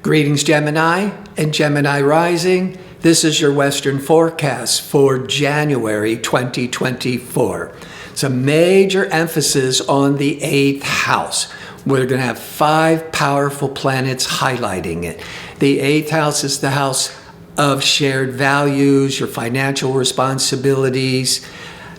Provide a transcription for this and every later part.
Greetings, Gemini and Gemini rising. This is your Western forecast for January 2024. It's a major emphasis on the 8th house. We're going to have 5 powerful planets highlighting it. The 8th house is the house of shared values, your financial responsibilities,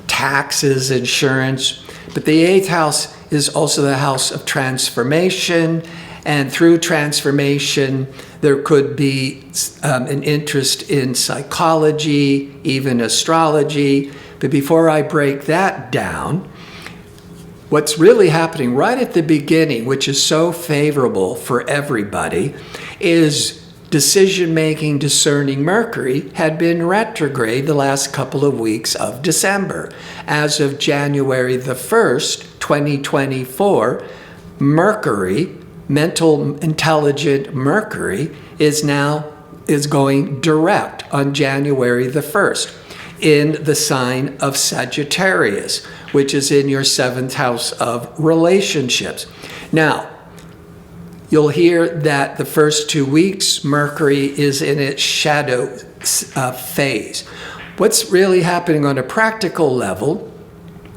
taxes, insurance. But the 8th house is also the house of transformation. And through transformation, there could be an interest in psychology, even astrology. But before I break that down, what's really happening right at the beginning, which is so favorable for everybody, is decision-making discerning Mercury had been retrograde the last couple of weeks of December. As of January the 1st, 2024, Mercury, mental intelligent Mercury, is going direct on January the 1st in the sign of Sagittarius, which is in your 7th house of relationships. Now, you'll hear that the first 2 weeks, Mercury is in its shadow phase. What's really happening on a practical level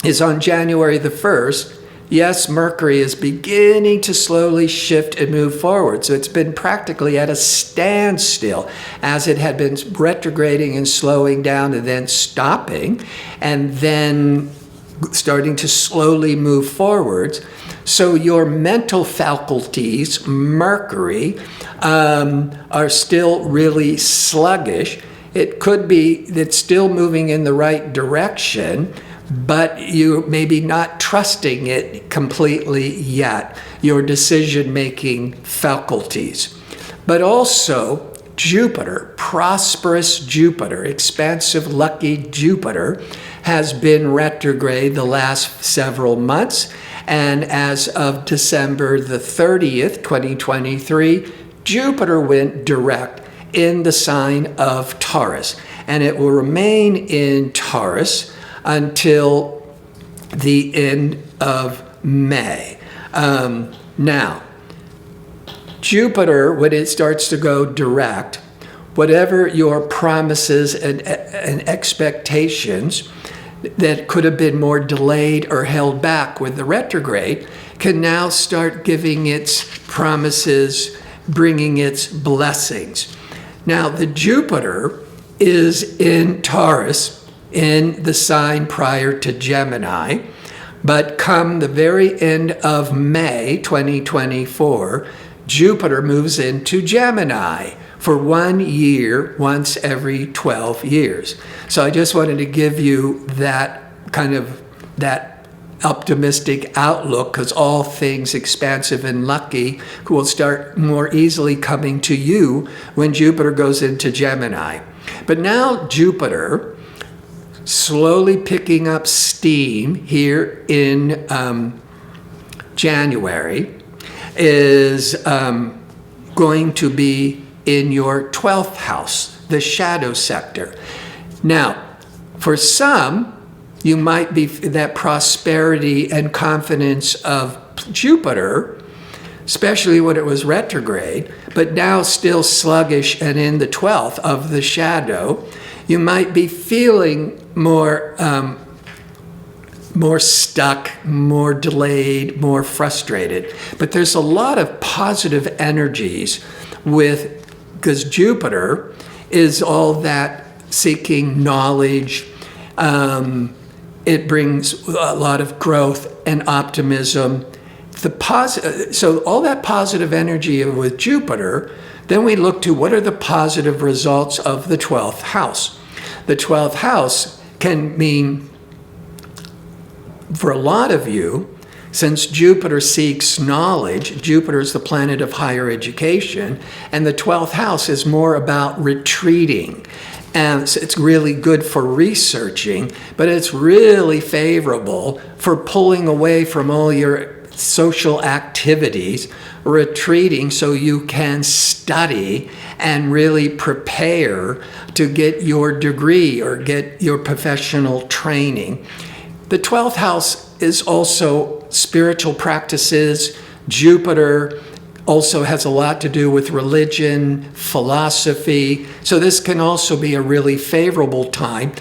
is on January the 1st, yes, Mercury is beginning to slowly shift and move forward. So it's been practically at a standstill as it had been retrograding and slowing down and then stopping and then starting to slowly move forwards. So your mental faculties, Mercury, are still really sluggish. It could be that it's still moving in the right direction, but you maybe not trusting it completely yet, your decision-making faculties. But also Jupiter, prosperous Jupiter, expansive, lucky Jupiter, has been retrograde the last several months. And as of December the 30th, 2023, Jupiter went direct in the sign of Taurus. And it will remain in Taurus until the end of May. Now, Jupiter, when it starts to go direct, whatever your promises and expectations that could have been more delayed or held back with the retrograde can now start giving its promises, bringing its blessings. Now, the Jupiter is in Taurus, in the sign prior to Gemini, but come the very end of May 2024, Jupiter moves into Gemini for 1 year, once every 12 years. So I just wanted to give you that optimistic outlook, because all things expansive and lucky will start more easily coming to you when Jupiter goes into Gemini. But now Jupiter, slowly picking up steam here in January, is going to be in your 12th house, the shadow sector. Now, for some, you might be that prosperity and confidence of Jupiter, especially when it was retrograde, but now still sluggish and in the 12th of the shadow, you might be feeling more stuck, more delayed, more frustrated. But there's a lot of positive energies because Jupiter is all that seeking knowledge. It brings a lot of growth and optimism. So all that positive energy with Jupiter, then we look to what are the positive results of the 12th house. The 12th house can mean, for a lot of you, since Jupiter seeks knowledge, Jupiter is the planet of higher education, and the 12th house is more about retreating. And so it's really good for researching, but it's really favorable for pulling away from all your social activities, retreating so you can study and really prepare to get your degree or get your professional training. The 12th house is also spiritual practices. Jupiter also has a lot to do with religion, philosophy. So this can also be a really favorable time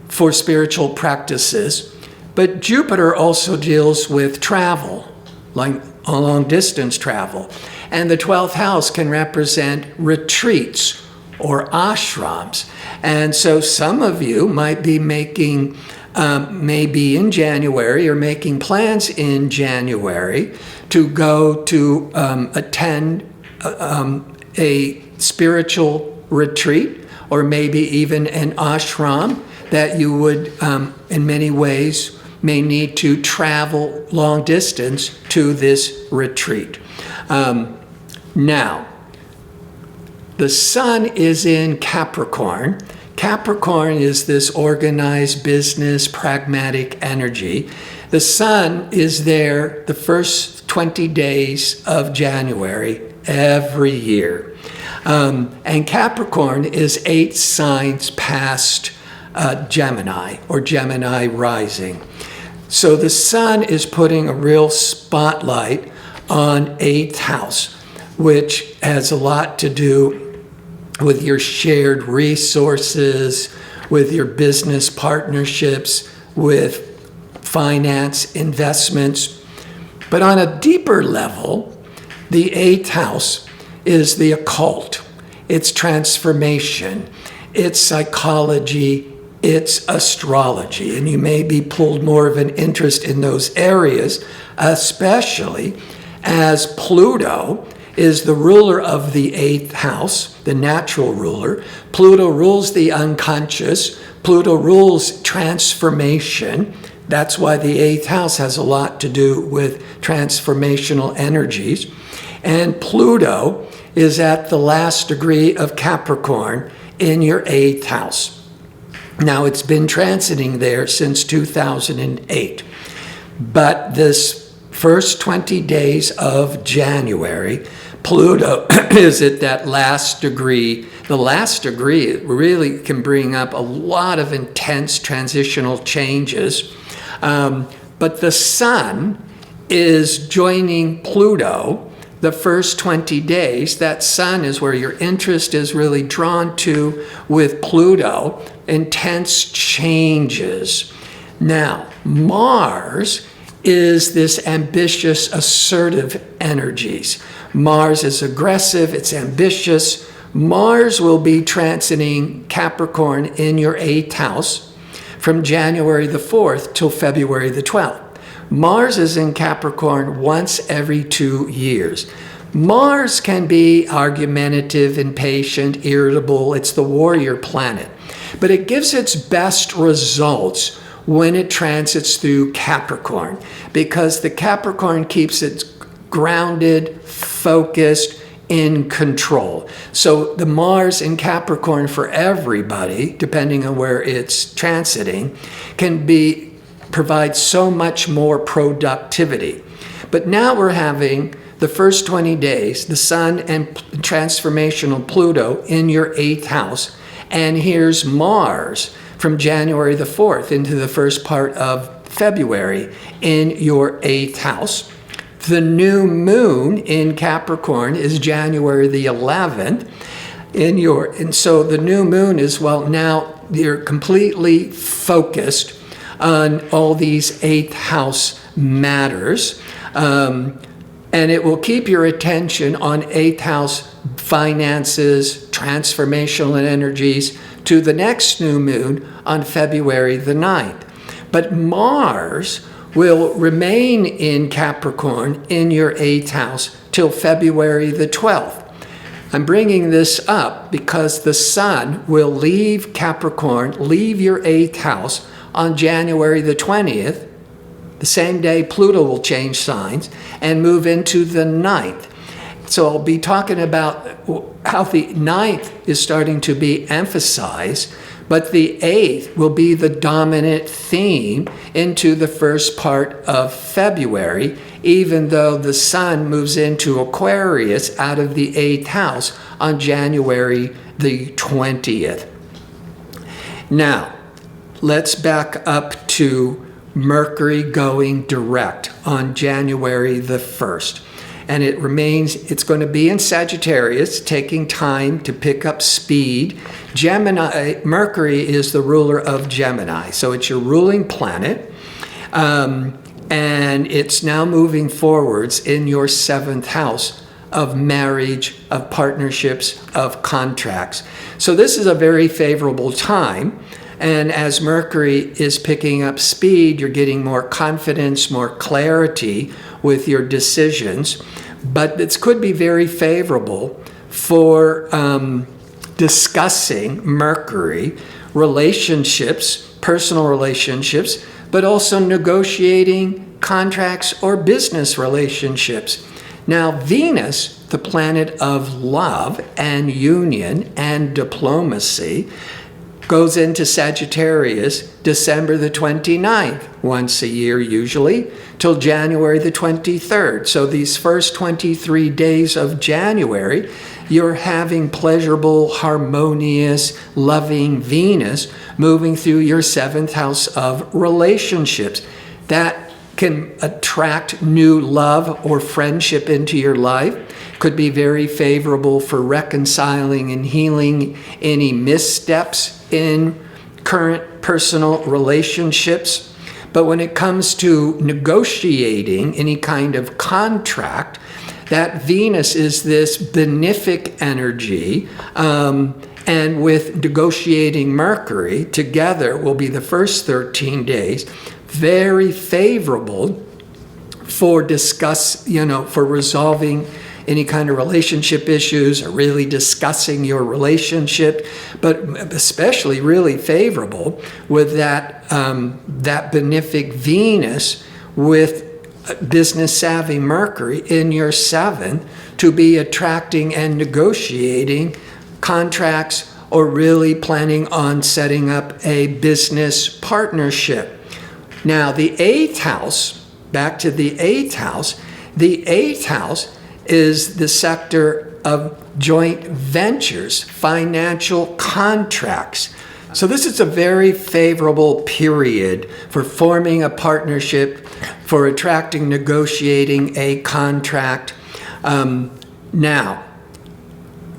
for spiritual practices. But Jupiter also deals with travel, like long distance travel. And the 12th house can represent retreats or ashrams. And so some of you might be making, maybe in January, or making plans in January to go to attend a spiritual retreat, or maybe even an ashram that you would, in many ways, may need to travel long distance to this retreat. Now, the sun is in Capricorn. Capricorn is this organized business, pragmatic energy. The sun is there the first 20 days of January every year. And Capricorn is 8 signs past Gemini, or Gemini rising. So the sun is putting a real spotlight on 8th house, which has a lot to do with your shared resources, with your business partnerships, with finance, investments. But on a deeper level, the 8th house is the occult. It's transformation. It's psychology. It's astrology. And you may be pulled more of an interest in those areas, especially as Pluto is the ruler of the 8th house, the natural ruler. Pluto rules the unconscious. Pluto rules transformation. That's why the 8th house has a lot to do with transformational energies. And Pluto is at the last degree of Capricorn in your 8th house. Now, it's been transiting there since 2008. But this first 20 days of January, Pluto is at that last degree. The last degree really can bring up a lot of intense transitional changes. But the sun is joining Pluto the first 20 days. That sun is where your interest is really drawn to with Pluto. Intense changes. Now, Mars is this ambitious, assertive energies. Mars is aggressive, it's ambitious. Mars will be transiting Capricorn in your 8th house from January the 4th till February the 12th. Mars is in Capricorn once every 2 years. Mars can be argumentative, impatient, irritable. It's the warrior planet. But it gives its best results when it transits through Capricorn, because the Capricorn keeps it grounded, focused, in control. So the Mars in Capricorn for everybody, depending on where it's transiting, can provide so much more productivity. But now we're having the first 20 days, the sun and transformational Pluto in your 8th house. And here's Mars from January the 4th into the first part of February in your 8th house. The new moon in Capricorn is January the 11th and so the new moon is, well, now you're completely focused on all these 8th house matters. And it will keep your attention on 8th house finances, transformational energies, to the next new moon on February the 9th. But Mars will remain in Capricorn in your 8th house till February the 12th. I'm bringing this up because the sun will leave Capricorn, leave your 8th house on January the 20th. The same day Pluto will change signs and move into the 9th. So I'll be talking about how the 9th is starting to be emphasized, but the 8th will be the dominant theme into the first part of February, even though the sun moves into Aquarius out of the 8th house on January the 20th. Now, let's back up to Mercury going direct on January the 1st. and it's going to be in Sagittarius, taking time to pick up speed. Gemini, Mercury is the ruler of Gemini, so it's your ruling planet. And it's now moving forwards in your 7th house of marriage, of partnerships, of contracts. So this is a very favorable time. And as Mercury is picking up speed, you're getting more confidence, more clarity with your decisions. But this could be very favorable for discussing Mercury, relationships, personal relationships, but also negotiating contracts or business relationships. Now, Venus, the planet of love and union and diplomacy, goes into Sagittarius December the 29th, once a year usually, till January the 23rd. So these first 23 days of January, you're having pleasurable, harmonious, loving Venus moving through your 7th house of relationships. That can attract new love or friendship into your life. Could be very favorable for reconciling and healing any missteps in current personal relationships. But when it comes to negotiating any kind of contract, that Venus is this benefic energy, and with negotiating Mercury together will be the first 13 days, very favorable for for resolving any kind of relationship issues or really discussing your relationship, but especially really favorable with that benefic Venus with business savvy Mercury in your 7th to be attracting and negotiating contracts or really planning on setting up a business partnership. Now, the 8th house, back to the 8th house is the sector of joint ventures, financial contracts. So this is a very favorable period for forming a partnership, for attracting, negotiating a contract. Now,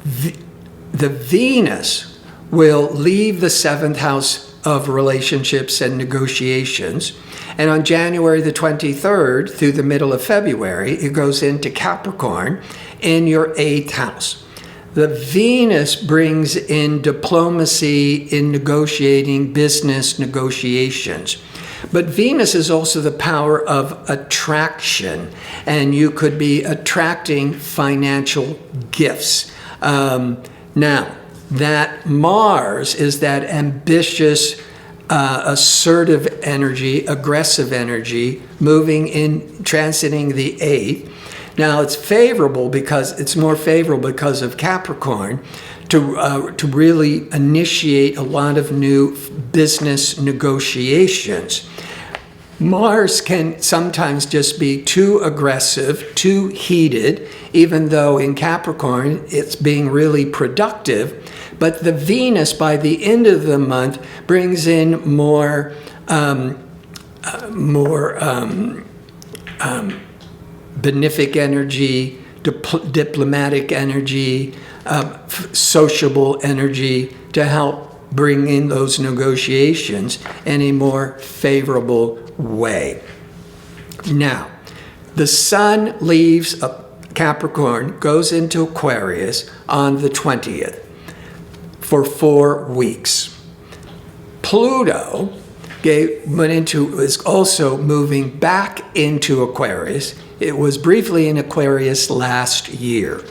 the Venus will leave the 7th house of relationships and negotiations. And on January the 23rd through the middle of February, it goes into Capricorn in your 8th house. The Venus brings in diplomacy in negotiating business negotiations. But Venus is also the power of attraction, and you could be attracting financial gifts. Now, that Mars is that ambitious, assertive energy, aggressive energy, moving in, transiting the 8th. Now, it's more favorable because of Capricorn to really initiate a lot of new business negotiations. Mars can sometimes just be too aggressive, too heated, even though in Capricorn it's being really productive. But the Venus, by the end of the month, brings in more benefic energy, diplomatic energy, sociable energy to help bring in those negotiations in a more favorable way. Now, the Sun leaves Capricorn, goes into Aquarius on the 20th for 4 weeks. Pluto is also moving back into Aquarius. It was briefly in Aquarius last year.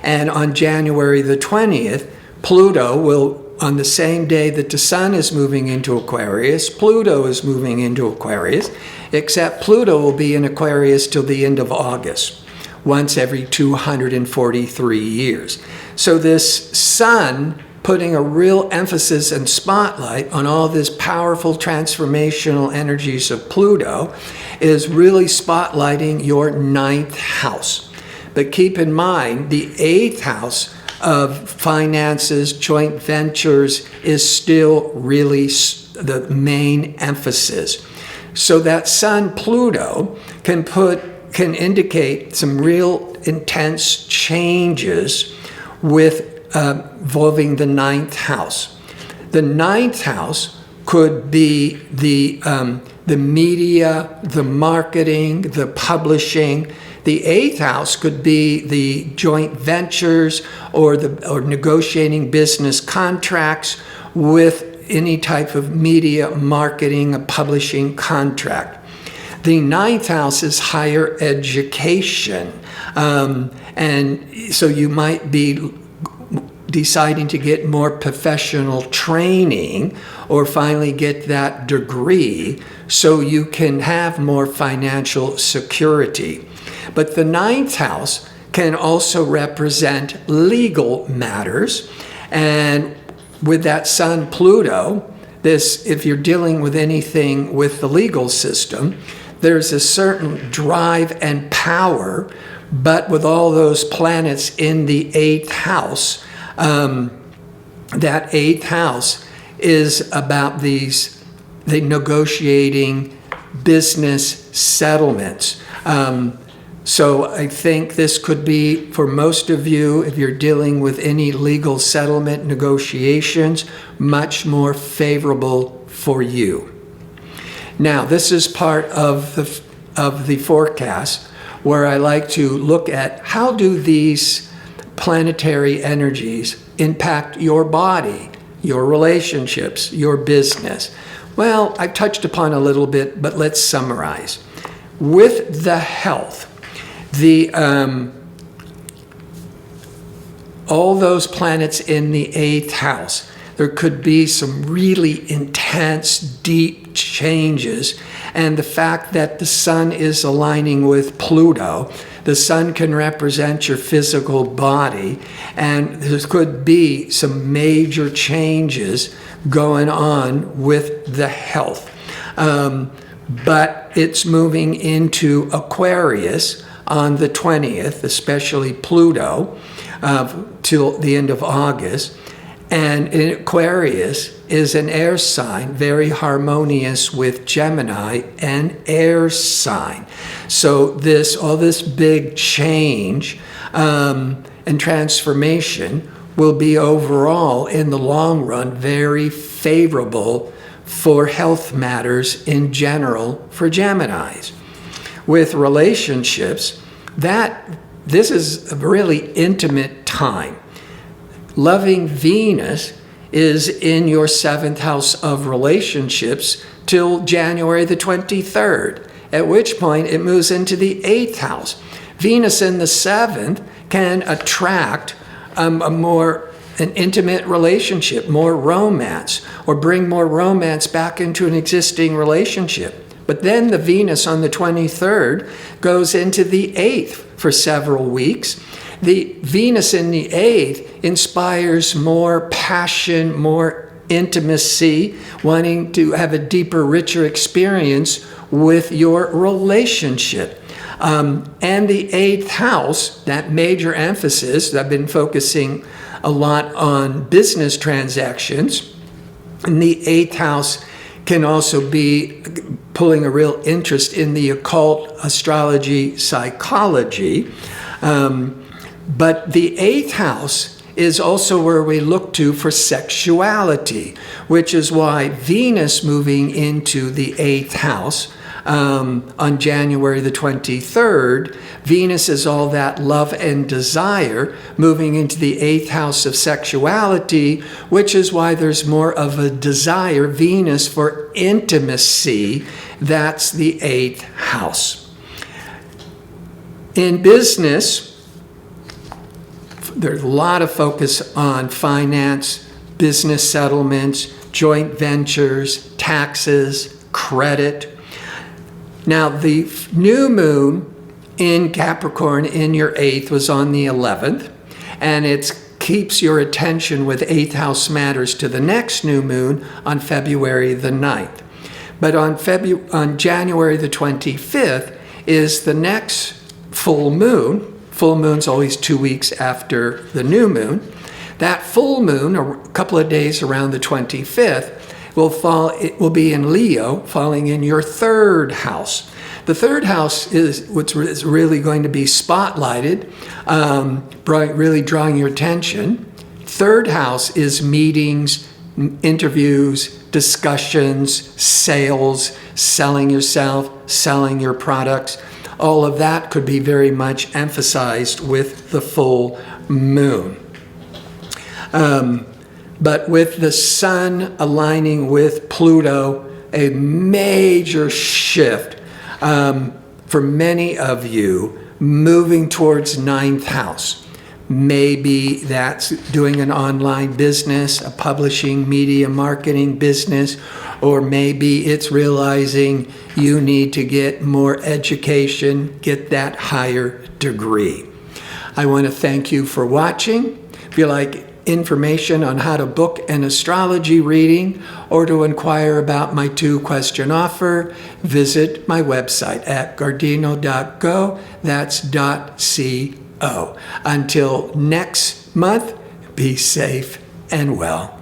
And on January the 20th, Pluto will, on the same day that the Sun is moving into Aquarius, Pluto is moving into Aquarius, except Pluto will be in Aquarius till the end of August, once every 243 years. So this Sun putting a real emphasis and spotlight on all this powerful transformational energies of Pluto is really spotlighting your 9th house. But keep in mind, the 8th house of finances, joint ventures is still really the main emphasis. So that Sun Pluto can indicate some real intense changes with involving the ninth house. The ninth house could be the media, the marketing, the publishing. The eighth house could be the joint ventures or negotiating business contracts with any type of media, marketing, a publishing contract. The ninth house is higher education. And so you might be deciding to get more professional training or finally get that degree so you can have more financial security. But the ninth house can also represent legal matters. And with that Sun Pluto, if you're dealing with anything with the legal system, there's a certain drive and power, but with all those planets in the eighth house, that eighth house is about the negotiating business settlements. So I think this could be, for most of you, if you're dealing with any legal settlement negotiations, much more favorable for you. Now, this is part of the forecast where I like to look at how do these planetary energies impact your body, your relationships, your business. Well, I've touched upon a little bit, but let's summarize. With the health, all those planets in the eighth house, there could be some really intense, deep changes. And the fact that the sun is aligning with Pluto, the sun can represent your physical body, and there could be some major changes going on with the health. But it's moving into Aquarius on the 20th, especially Pluto, till the end of August. And in Aquarius is an air sign, very harmonious with Gemini, an air sign. So all this big change and transformation will be overall, in the long run, very favorable for health matters in general for Geminis. With relationships, this is a really intimate time. Loving Venus is in your seventh house of relationships till January the 23rd, at which point it moves into the eighth house. Venus in the seventh can attract an intimate relationship, more romance, or bring more romance back into an existing relationship. But then the Venus on the 23rd goes into the eighth for several weeks. The Venus in the eighth inspires more passion, more intimacy, wanting to have a deeper, richer experience with your relationship. And the eighth house, that major emphasis, I've been focusing a lot on business transactions, and the eighth house can also be pulling a real interest in the occult, astrology, psychology. But the eighth house is also where we look to for sexuality, which is why Venus moving into the eighth house on January the 23rd, Venus is all that love and desire moving into the eighth house of sexuality, which is why there's more of a desire, Venus, for intimacy. That's the eighth house. In business, there's a lot of focus on finance, business settlements, joint ventures, taxes, credit. Now, the new moon in Capricorn in your eighth was on the 11th, and it keeps your attention with eighth house matters to the next new moon on February the 9th. But on January the 25th is the next full moon. Full moon's always 2 weeks after the new moon. That full moon, a couple of days around the 25th, it will be in Leo, falling in your third house. The third house is what's really going to be spotlighted, really drawing your attention. Third house is meetings, interviews, discussions, sales, selling yourself, selling your products. All of that could be very much emphasized with the full moon. But with the sun aligning with Pluto, a major shift for many of you moving towards ninth house. Maybe that's doing an online business, a publishing, media, marketing business, or maybe it's realizing you need to get more education, get that higher degree. I want to thank you for watching. If you like information on how to book an astrology reading or to inquire about my 2-question offer, visit my website at gardino.go. That's .co. Until next month, be safe and well.